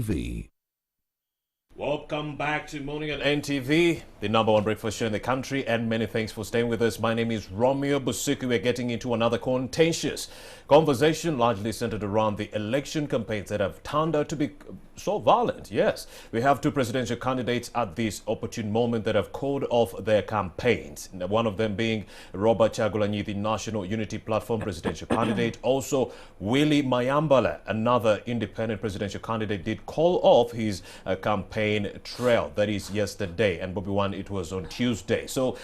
NTV. Welcome back to Morning at NTV, the #1 breakfast show in the country, and many thanks for staying with us. My name is Romeo Busuku. We're getting into another contentious conversation largely centered around the election campaigns that have turned out to be so violent. Yes, we have two presidential candidates at this opportune moment that have called off their campaigns. One of them being Robert Kyagulanyi, the National Unity Platform presidential candidate. Also, Willie Mayambala, another independent presidential candidate, did call off his campaign trail. That is yesterday, and Bobby Wine, it was on Tuesday. So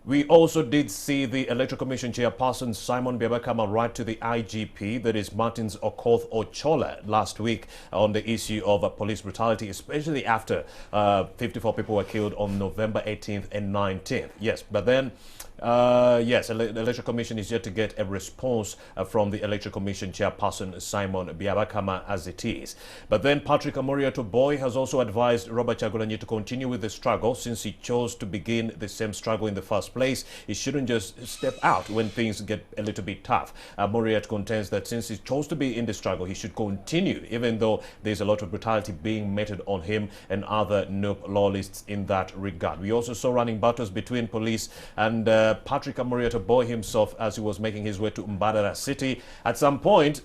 we also did see the Electoral Commission chairperson Simon Biabakama write to the IGP, that is Martins Okoth Ochola, last week on the issue of police brutality, especially after 54 people were killed on November 18th and 19th. Yes, but then yes, the Electoral Commission is yet to get a response from the Electoral Commission chairperson Simon Biabakama as it is. But then Patrick Amuriato-Boy has also advised Robert Kyagulanyi to continue with the struggle since he chose to begin the same struggle in the first place. He shouldn't just step out when things get a little bit tough. Amuriat contends that since he chose to be in the struggle, he should continue, even though there's a lot of brutality being meted on him and other NUP loyalists in that regard. We also saw running battles between police and Patrick Amuriato-Boy himself as he was making his way to Mbarara city. At some point,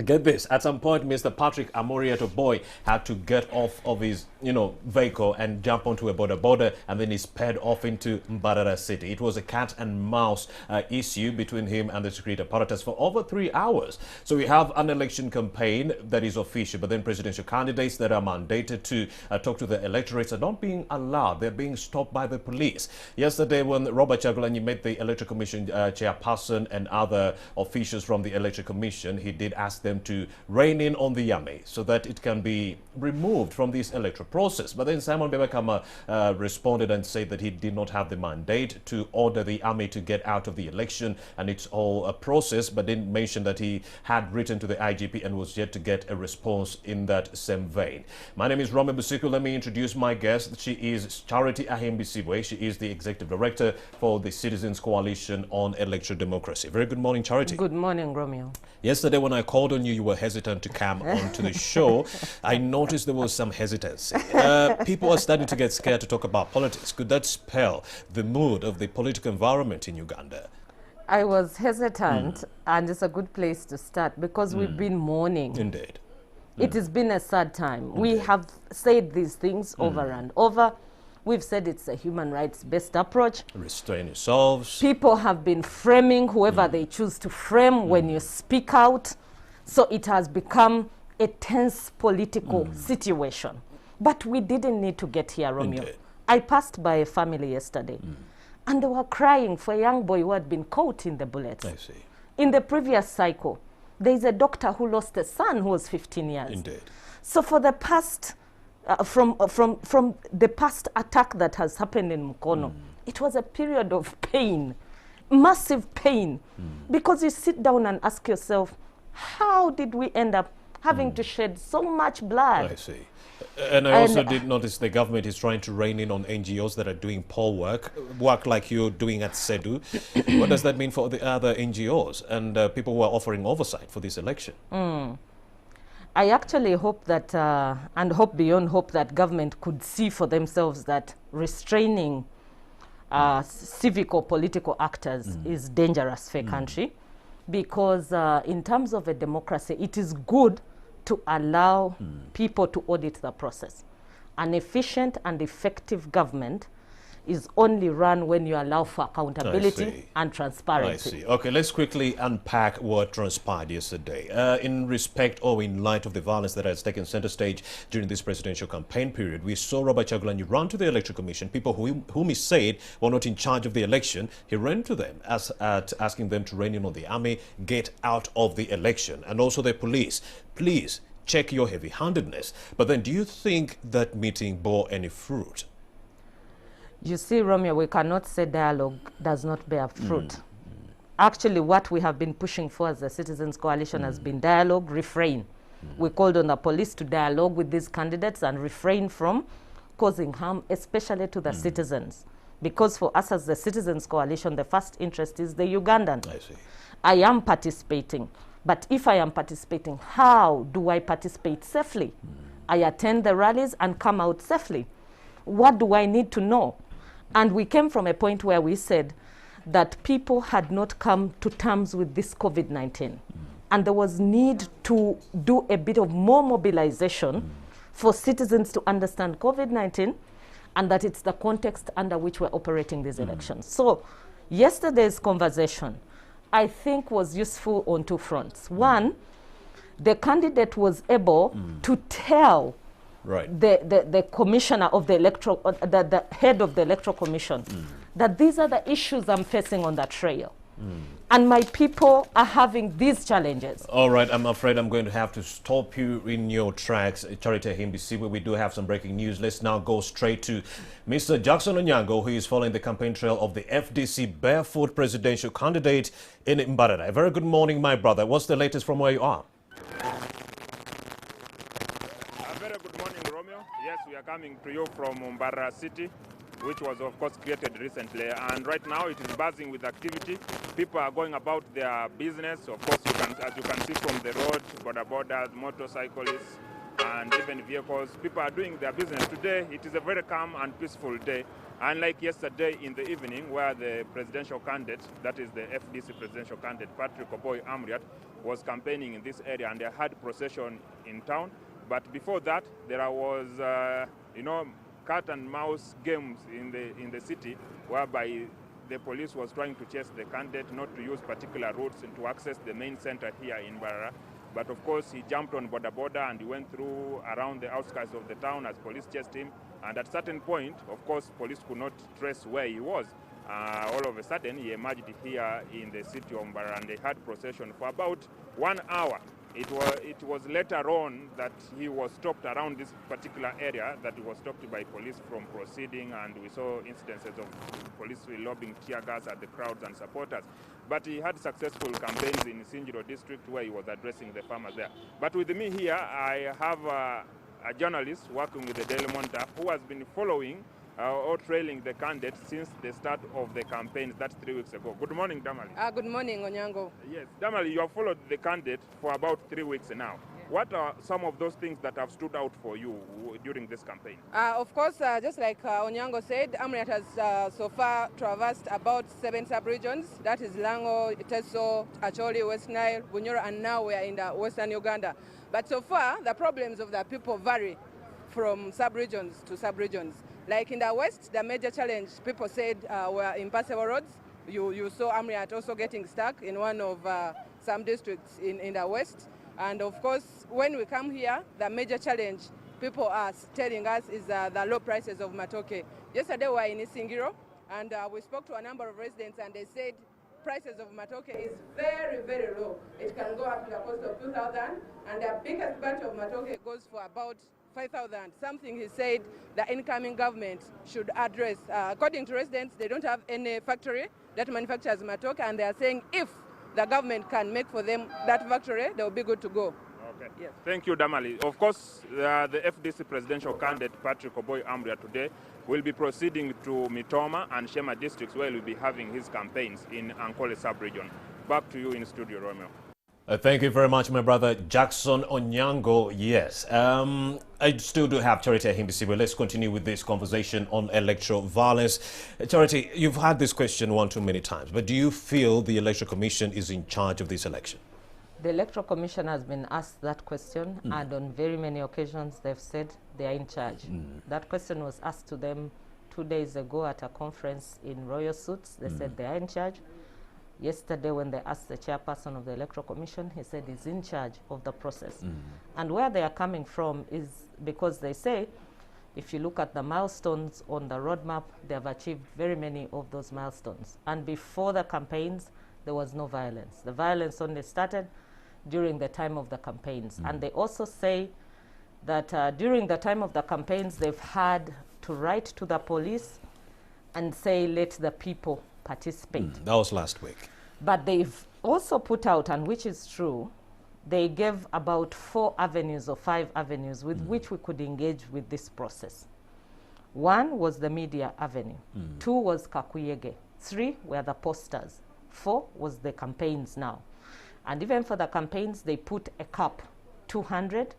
get this, at some point, Mr. Patrick Amuriato-Boy had to get off of his, vehicle and jump onto a border, and then he sped off into Mbarara city. It was a cat and mouse issue between him and the security apparatus for over 3 hours. So we have an election campaign that is official, but then presidential candidates that are mandated to talk to the electorates are not being allowed. They're being stopped by the police. Yesterday, when Robert Kyagulanyi met the Electoral Commission chairperson and other officials from the Electoral Commission, he did ask them to rein in on the army so that it can be removed from this electoral process. But then Simon Biabakama responded and said that he did not have the mandate to order the army to get out of the election and it's all a process, but didn't mention that he had written to the IGP and was yet to get a response in that same vein. My name is Romeo Busuku. Let me introduce my guest. She is Charity Ahimbisibwe. She is the Executive Director for the Citizens Coalition on Electoral Democracy. Very good morning, Charity. Good morning, Romeo. Yesterday when I called on you were hesitant to come onto the show. I noticed there was some hesitancy. People are starting to get scared to talk about politics. Could that spell the mood of the political environment in Uganda? I was hesitant, and it's a good place to start because we've been mourning. Indeed. It has been a sad time. We have said these things over and over. We've said it's a human rights-based approach. Restrain yourselves. People have been framing whoever they choose to frame when you speak out. So it has become a tense political situation. But we didn't need to get here, Romeo. Indeed. I passed by a family yesterday, and they were crying for a young boy who had been caught in the bullets. I see. In the previous cycle, there is a doctor who lost a son who was 15 years. Indeed. So for the past, from the past attack that has happened in Mukono, it was a period of pain, massive pain, because you sit down and ask yourself, how did we end up having to shed so much blood? I see. And I also did notice the government is trying to rein in on NGOs that are doing poll work like you're doing at SEDU. What does that mean for the other NGOs and people who are offering oversight for this election? I actually hope that, and hope beyond hope, that government could see for themselves that restraining civic or political actors is dangerous for a country, because in terms of a democracy, it is good to allow people to audit the process. An efficient and effective government is only run when you allow for accountability and transparency. I see. Okay, let's quickly unpack what transpired yesterday. In respect or in light of the violence that has taken center stage during this presidential campaign period, we saw Robert Kyagulanyi run to the Electoral Commission, people whom he said were not in charge of the election. He ran to them asking them to rein in on the army, get out of the election, and also the police. Please check your heavy-handedness. But then do you think that meeting bore any fruit? You see, Romeo, we cannot say dialogue does not bear fruit. Actually, what we have been pushing for as the Citizens Coalition has been dialogue, refrain. We called on the police to dialogue with these candidates and refrain from causing harm, especially to the citizens. Because for us as the Citizens Coalition, the first interest is the Ugandan. I see. I am participating. But if I am participating, how do I participate safely? I attend the rallies and come out safely. What do I need to know? And we came from a point where we said that people had not come to terms with this COVID-19. And there was need to do a bit of more mobilization for citizens to understand COVID-19 and that it's the context under which we're operating these elections. So yesterday's conversation, I think, was useful on two fronts. One, the candidate was able to tell the commissioner of the electoral, the head of the electoral commission, that these are the issues I'm facing on the trail. And my people are having these challenges. All right, I'm afraid I'm going to have to stop you in your tracks, Charity Himbisiwe. We do have some breaking news. Let's now go straight to Mr. Jackson Onyango, who is following the campaign trail of the FDC barefoot presidential candidate in Mbarara. A very good morning, my brother. What's the latest from where you are? A very good morning, Romeo. Yes, we are coming to you from Mbarara city, which was of course created recently, and right now it is buzzing with activity. People are going about their business. Of course, as you can see from the road, border, motorcyclists, and even vehicles, people are doing their business. Today, it is a very calm and peaceful day, unlike yesterday in the evening, where the presidential candidate, that is the FDC presidential candidate, Patrick Oboy Amriat, was campaigning in this area, and they had procession in town. But before that, there was, cat and mouse games in the city, whereby the police was trying to chase the candidate not to use particular routes and to access the main center here in Mbarara. But of course, he jumped on border and he went through around the outskirts of the town as police chased him. And at a certain point, of course, police could not trace where he was. All of a sudden, he emerged here in the city of Mbarara, and they had procession for about 1 hour. It was later on that he was stopped around this particular area, that he was stopped by police from proceeding, and we saw incidences of police lobbing tear gas at the crowds and supporters. But he had successful campaigns in Sinjiro district, where he was addressing the farmers there. But with me here, I have a journalist working with the Daily Monitor who has been following or trailing the candidate since the start of the campaigns. That's 3 weeks ago. Good morning, Damali. Good morning, Onyango. Yes, Damali, you have followed the candidate for about 3 weeks now. Yeah. What are some of those things that have stood out for you during this campaign? Of course, just like Onyango said, Amriat has so far traversed about 7 sub-regions. That is Lango, Teso, Acholi, West Nile, Bunyoro, and now we are in the Western Uganda. But so far, the problems of the people vary from sub-regions to sub-regions. Like in the West, the major challenge, people said, were impassable roads. You saw Amriat also getting stuck in one of some districts in the West. And of course, when we come here, the major challenge people are telling us is the low prices of matoke. Yesterday we were in Isingiro, and we spoke to a number of residents, and they said prices of matoke is very, very low. It can go up to the cost of 2,000, and the biggest batch of matoke goes for about 5,000, something he said the incoming government should address. According to residents, they don't have any factory that manufactures matoke, and they are saying if the government can make for them that factory, they will be good to go. Okay. Yes. Thank you, Damali. Of course, the FDC presidential candidate, Patrick Oboy Amriat, today will be proceeding to Mitoma and Shema districts, where he will be having his campaigns in Ankole sub-region. Back to you in studio, Romeo. Thank you very much, my brother Jackson Onyango. Yes, I still do have Charity Himbisiwe. Let's continue with this conversation on electoral violence. Charity, you've had this question too many times, but do you feel the Electoral Commission is in charge of this election? The Electoral Commission has been asked that question, and on very many occasions they've said they are in charge. That question was asked to them 2 days ago at a conference in Royal Suits. They said they are in charge. Yesterday, when they asked the chairperson of the Electoral Commission, he said he's in charge of the process. And where they are coming from is because they say, if you look at the milestones on the roadmap, they have achieved very many of those milestones. And before the campaigns, there was no violence. The violence only started during the time of the campaigns. And they also say that during the time of the campaigns, they've had to write to the police and say, let the people participate. That was last week. But they've also put out, and which is true, they gave about 4 avenues or 5 avenues with which we could engage with this process. 1 was the media avenue. 2 was Kakuyege. 3 were the posters. 4 was the campaigns now. And even for the campaigns, they put a cap, 200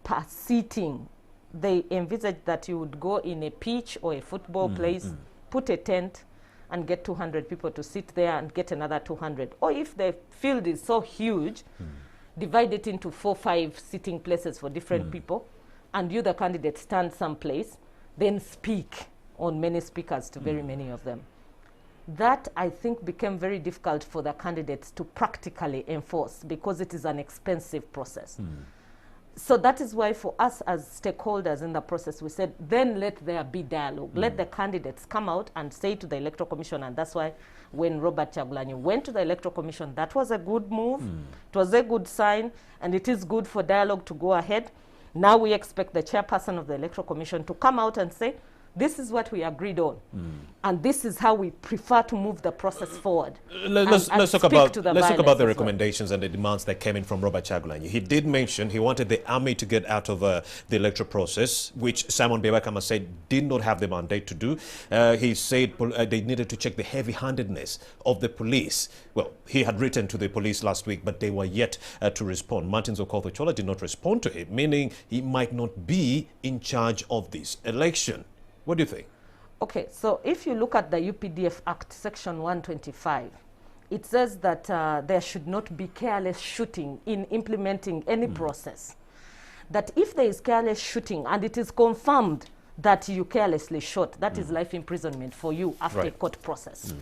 per seating. They envisaged that you would go in a pitch or a football place, put a tent, and get 200 people to sit there and get another 200. Or if the field is so huge, divide it into 4 or 5 sitting places for different people, and you, the candidate, stand someplace, then speak on many speakers to very many of them. That, I think, became very difficult for the candidates to practically enforce because it is an expensive process. So that is why for us as stakeholders in the process, we said, then let there be dialogue. Let the candidates come out and say to the Electoral Commission, and that's why when Robert Kyagulanyi went to the Electoral Commission, that was a good move. It was a good sign, and it is good for dialogue to go ahead. Now we expect the chairperson of the Electoral Commission to come out and say, this is what we agreed on, and this is how we prefer to move the process forward. Let's talk about the recommendations and the demands that came in from Robert Kyagulanyi. He did mention he wanted the army to get out of the electoral process, which Simon Bebakama said did not have the mandate to do. He said they needed to check the heavy-handedness of the police. Well, he had written to the police last week, but they were yet to respond. Martin Zokotho-Chola did not respond to him, meaning he might not be in charge of this election. What do you think? Okay, so if you look at the UPDF Act, Section 125, it says that there should not be careless shooting in implementing any process. That if there is careless shooting and it is confirmed that you carelessly shot, that is life imprisonment for you after a court process.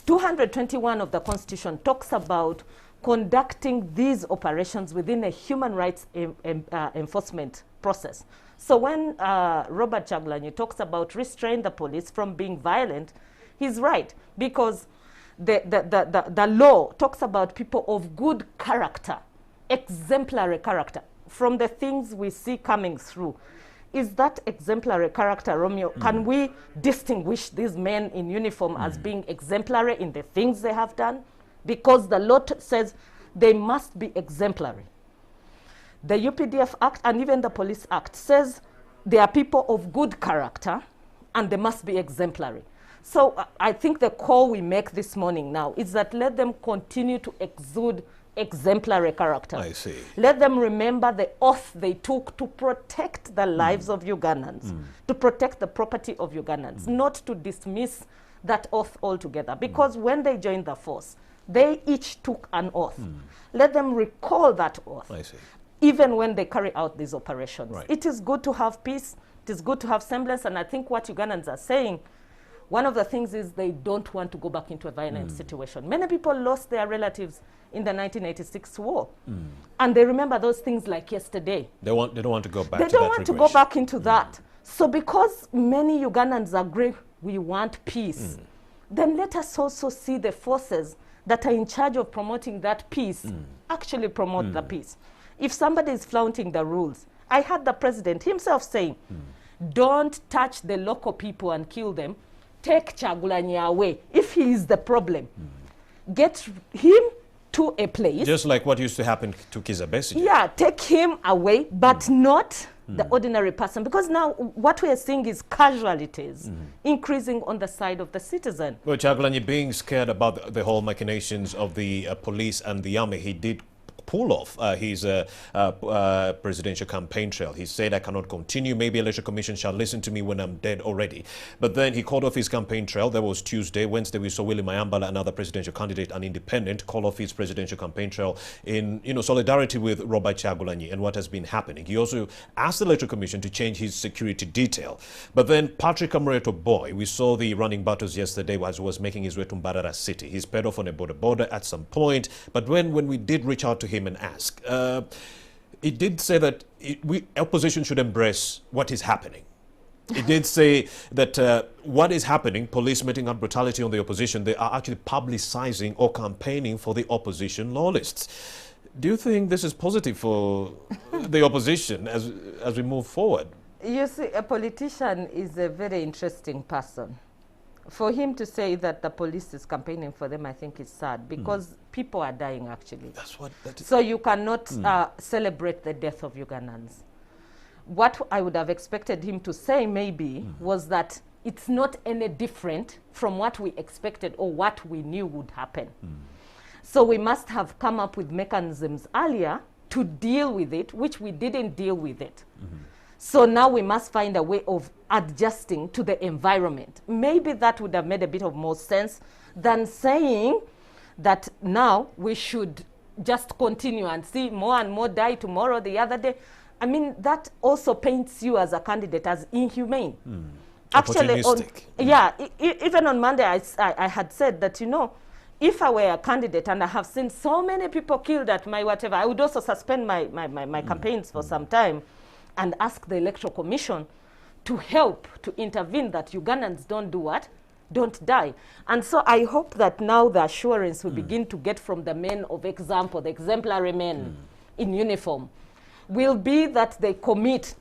221 of the Constitution talks about conducting these operations within a human rights enforcement process. So when Robert Kyagulanyi talks about restrain the police from being violent, he's right, because the law talks about people of good character, exemplary character. From the things we see coming through, is that exemplary character, Romeo? Can we distinguish these men in uniform as being exemplary in the things they have done? Because the law says they must be exemplary. The UPDF Act and even the Police Act says they are people of good character and they must be exemplary. So I think the call we make this morning now is that let them continue to exude exemplary character. I see. Let them remember the oath they took to protect the lives of Ugandans, to protect the property of Ugandans, not to dismiss that oath altogether. Because when they joined the force, they each took an oath. Let them recall that oath. I see. Even when they carry out these operations. Right. It is good to have peace. It is good to have semblance. And I think what Ugandans are saying, one of the things is they don't want to go back into a violent situation. Many people lost their relatives in the 1986 war. And they remember those things like yesterday. They don't want to go back They to don't that want to regression. go back into that. So because many Ugandans agree we want peace, then let us also see the forces that are in charge of promoting that peace actually promote the peace. If somebody is flaunting the rules, I heard the president himself saying, don't touch the local people and kill them. Take Kyagulanyi away. If he is the problem, get him to a place. Just like what used to happen to Kizza Besigye. Yeah, take him away, but not the ordinary person. Because now what we are seeing is casualties increasing on the side of the citizen. Well, Kyagulanyi being scared about the whole machinations of the police and the army, he did pull off his presidential campaign trail. He said, I cannot continue. Maybe Electoral Commission shall listen to me when I'm dead already. But then he called off his campaign trail. That was Tuesday. Wednesday, we saw Willie Mayambala, another presidential candidate, an independent, call off his presidential campaign trail in solidarity with Robert Kyagulanyi and what has been happening. He also asked the Electoral Commission to change his security detail. But then Patrick Amureto Boy, we saw the running battles yesterday as he was making his way to Mbarara City. He's paid off on a border at some point. But when we did reach out to him and ask, he did say that opposition should embrace what is happening. He did say that what is happening, police meting out brutality on the opposition, they are actually publicizing or campaigning for the opposition loyalists. Do you think this is positive for the opposition as we move forward? You see, a politician is a very interesting person. For him to say that the police is campaigning for them, I think is sad, because people are dying actually. That's what that is. So you cannot celebrate the death of Ugandans. What I would have expected him to say maybe was that it's not any different from what we expected or what we knew would happen. So we must have come up with mechanisms earlier to deal with it, which we didn't deal with it. So now we must find a way of adjusting to the environment. Maybe that would have made a bit of more sense than saying that now we should just continue and see more and more die tomorrow, the other day. I mean, that also paints you as a candidate as inhumane. Actually, even on Monday, I had said that, you know, if I were a candidate and I have seen so many people killed at my whatever, I would also suspend my campaigns for some time and ask the Electoral Commission to help, to intervene, that Ugandans don't do what? Don't die. And so I hope that now the assurance we begin to get from the men of example, the exemplary men in uniform, will be that they commit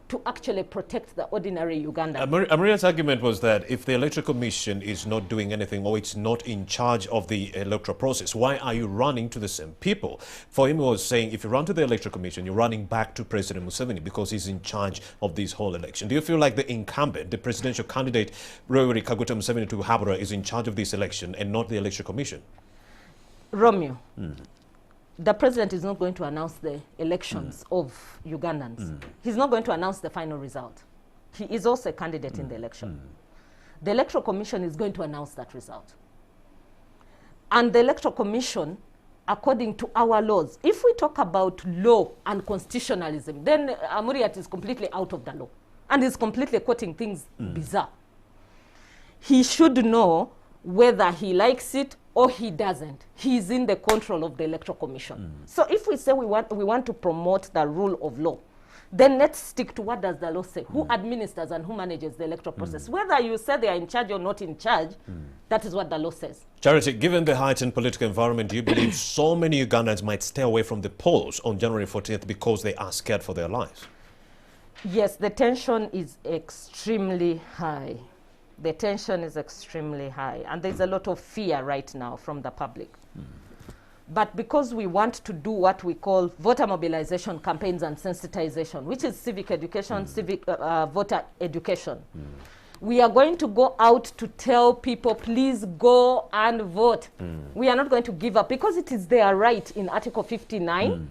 to actually protect the ordinary Ugandan. Maria's argument was that if the Electoral Commission is not doing anything or it's not in charge of the electoral process, why are you running to the same people? For him, he was saying if you run to the Electoral Commission, you're running back to President Museveni because he's in charge of this whole election. Do you feel like the incumbent, the presidential candidate, Yoweri Kaguta Museveni Habura, is in charge of this election and not the Electoral Commission? Romeo, the president is not going to announce the elections of Ugandans. He's not going to announce the final result. He is also a candidate in the election. The Electoral Commission is going to announce that result. And the Electoral Commission, according to our laws, if we talk about law and constitutionalism, then Amuriat is completely out of the law and is completely quoting things bizarre. He should know whether he likes it or he doesn't. He's in the control of the Electoral Commission. So if we say we want to promote the rule of law, then let's stick to what does the law say. Who administers and who manages the electoral process? Whether you say they are in charge or not in charge, that is what the law says. Charity, given the heightened political environment, do you believe so many Ugandans might stay away from the polls on January 14th because they are scared for their lives? Yes, the tension is extremely high. The tension is extremely high, and there's a lot of fear right now from the public. But because we want to do what we call voter mobilization campaigns and sensitization, which is civic education, voter education, we are going to go out to tell people, please go and vote. We are not going to give up because it is their right in Article 59.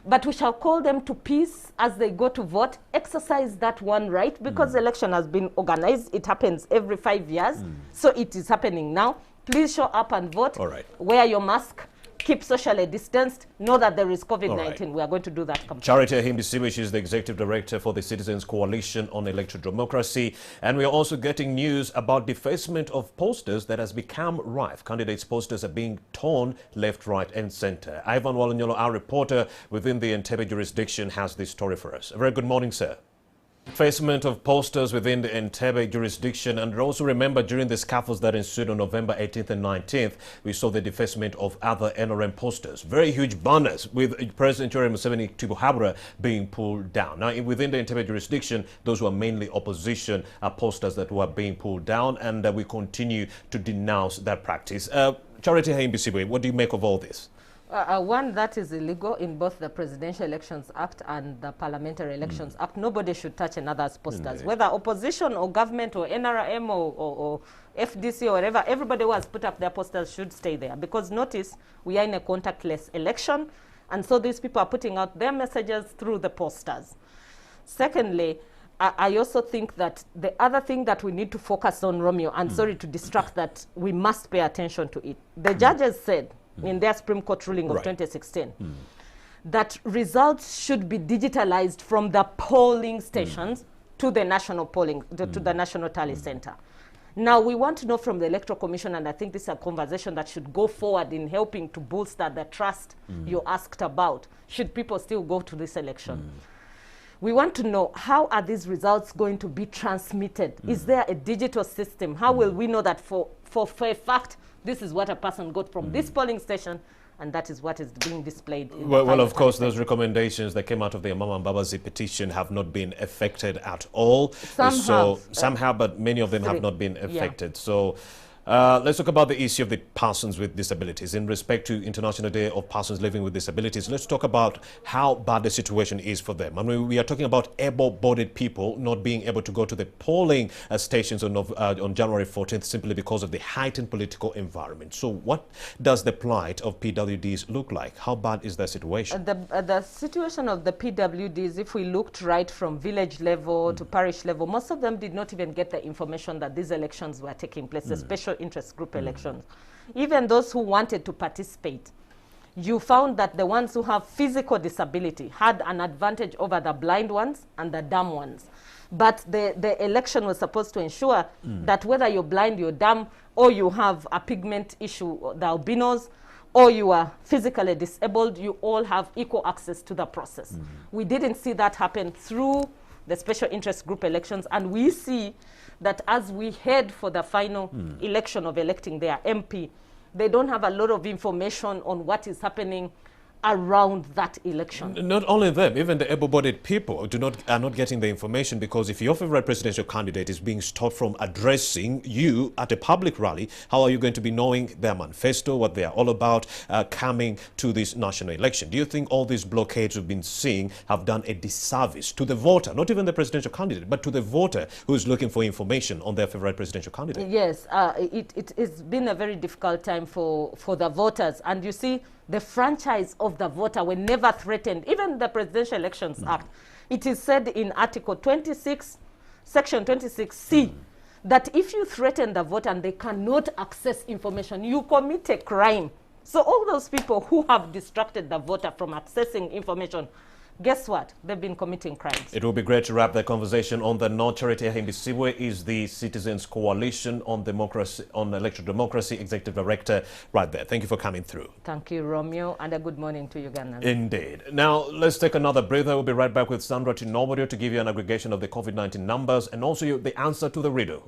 But we shall call them to peace as they go to vote, exercise that one right, because the election has been organized. It happens every 5 years. So it is happening now. Please show up and vote. All right. Wear your mask. Keep socially distanced. Know that there is COVID-19. Right. We are going to do that campaign. Charity Ahimbi, she is the Executive Director for the Citizens Coalition on Electoral Democracy. And we are also getting news about defacement of posters that has become rife. Candidates' posters are being torn left, right and center. Ivan Walonyolo, our reporter within the Entebbe jurisdiction, has this story for us. A very good morning, sir. Defacement of posters within the Entebbe jurisdiction, and also remember during the scuffles that ensued on November 18th and 19th, we saw the defacement of other NRM posters. Very huge banners with President Yoweri Museveni Habura being pulled down. Now, within the Entebbe jurisdiction, those were mainly opposition posters that were being pulled down, and we continue to denounce that practice. Charity Ahimbi, what do you make of all this? One, that is illegal in both the Presidential Elections Act and the Parliamentary Elections Act. Nobody should touch another's posters, whether opposition or government or NRM or FDC or whatever. Everybody who has put up their posters should stay there, because notice we are in a contactless election, and so these people are putting out their messages through the posters. Secondly, I also think that the other thing that we need to focus on, Romeo, and sorry to distract, that we must pay attention to it. The judges said in their Supreme Court ruling of 2016 that results should be digitalized from the polling stations to the national polling, to the national tally center. Now, we want to know from the Electoral Commission, and I think this is a conversation that should go forward in helping to bolster the trust you asked about. Should people still go to this election? We want to know, how are these results going to be transmitted? Is there a digital system? How will we know that for a fact, this is what a person got from this polling station, and that is what is being displayed? Well, of course, those recommendations that came out of the Amama Mbabazi petition have not been affected at all. Some have, but many of them have not been affected. So Let's talk about the issue of the persons with disabilities. In respect to International Day of Persons Living with Disabilities, let's talk about how bad the situation is for them. I mean, we are talking about able-bodied people not being able to go to the polling stations on January 14th simply because of the heightened political environment. So what does the plight of PWDs look like? How bad is the situation? The situation of the PWDs, if we looked right from village level to parish level, most of them did not even get the information that these elections were taking place, the special interest group elections. Even those who wanted to participate, you found that the ones who have physical disability had an advantage over the blind ones and the dumb ones. But the election was supposed to ensure that whether you're blind, you're dumb, or you have a pigment issue, the albinos, or you are physically disabled, you all have equal access to the process. We didn't see that happen through the special interest group elections, and we see that as we head for the final election of electing their MP, they don't have a lot of information on what is happening around that election. Not only them, even the able-bodied people are not getting the information, because if your favorite presidential candidate is being stopped from addressing you at a public rally, how are you going to be knowing their manifesto, what they are all about, coming to this national election? Do you think all these blockades we've been seeing have done a disservice to the voter, not even the presidential candidate, but to the voter who is looking for information on their favorite presidential candidate? Yes, it's been a very difficult time for the voters. And you see, the franchise of the voter were never threatened. Even the Presidential Elections Act, it is said in Article 26, Section 26C, that if you threaten the voter and they cannot access information, you commit a crime. So all those people who have distracted the voter from accessing information, guess what? They've been committing crimes. It will be great to wrap the conversation on the North. Charity Himbisiwe is the Citizens Coalition on Democracy, on Electoral Democracy Executive Director right there. Thank you for coming through. Thank you, Romeo, and a good morning to you, Ghana. Indeed. Now, let's take another breather. We'll be right back with Sandra Tinoborio to give you an aggregation of the COVID-19 numbers and also the answer to the riddle.